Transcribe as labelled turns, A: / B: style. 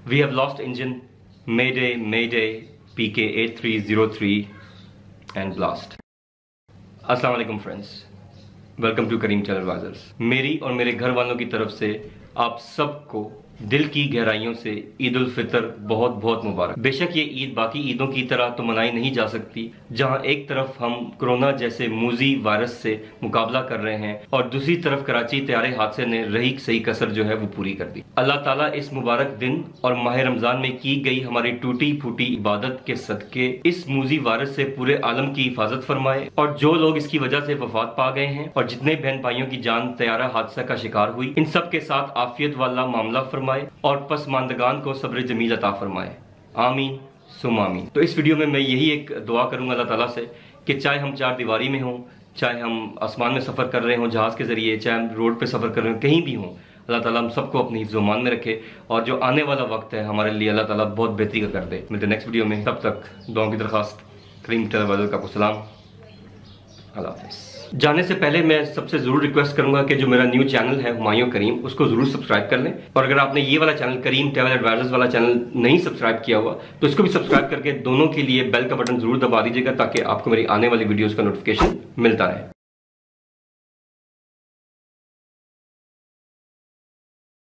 A: We have lost engine. Mayday, Mayday, PK8303 and blast. अस्सलाम वालेकुम friends, welcome to Karim travel advisers. मेरी और मेरे घर वालों की तरफ से आप सबको दिल की गहराइयों से ईद उल फितर बहुत बहुत मुबारक। बेशक ये ईद बाकी ईदों की तरह तो मनाई नहीं जा सकती, जहां एक तरफ हम कोरोना जैसे मूजी वायरस से मुकाबला कर रहे हैं और दूसरी तरफ कराची तैयारे हादसे ने रही सही कसर जो है वो पूरी कर दी। अल्लाह ताला इस मुबारक दिन और माह रमजान में की गई हमारी टूटी फूटी इबादत के सदके इस मूजी वायरस से पूरे आलम की हिफाजत फरमाए और जो लोग इसकी वजह से वफात पा गए हैं और जितने बहन भाइयों की जान तैयारा हादसा का शिकार हुई, इन सब के साथ आफियत वाला मामला फरमाए और पसमानदगान को सब्र जमील अता फरमाए। आमीन सुम आमीन। तो इस वीडियो में मैं यही एक दुआ करूंगा अल्लाह ताला से कि चाहे हम चार दीवारी में हों, चाहे हम आसमान में सफ़र कर रहे हों जहाज़ के ज़रिए, चाहे हम रोड पे सफ़र कर रहे हों, कहीं भी हों, अल्लाह ताला हम सबको अपनी हिफ्ज़-ओ-मान में रखे और जो आने वाला वक्त है हमारे लिए अल्लाह ताला बहुत बेहतरी का कर दे। मिलते हैं नेक्स्ट वीडियो में, तब तक दुआओं की दरख्वास्त। करीम ट्रैवल एडवाइजर का सलाम, अल्लाह हाफ़िज़। जाने से पहले मैं सबसे जरूर रिक्वेस्ट करूंगा कि जो मेरा न्यू चैनल है हुमायूं करीम, उसको जरूर सब्सक्राइब कर लें और अगर आपने ये वाला चैनल करीम ट्रैवल एडवाइजर्स वाला चैनल नहीं सब्सक्राइब किया हुआ तो इसको भी सब्सक्राइब करके दोनों के लिए बेल का बटन जरूर दबा दीजिएगा ताकि आपको मेरी आने वाली वीडियोस का नोटिफिकेशन मिलता रहे।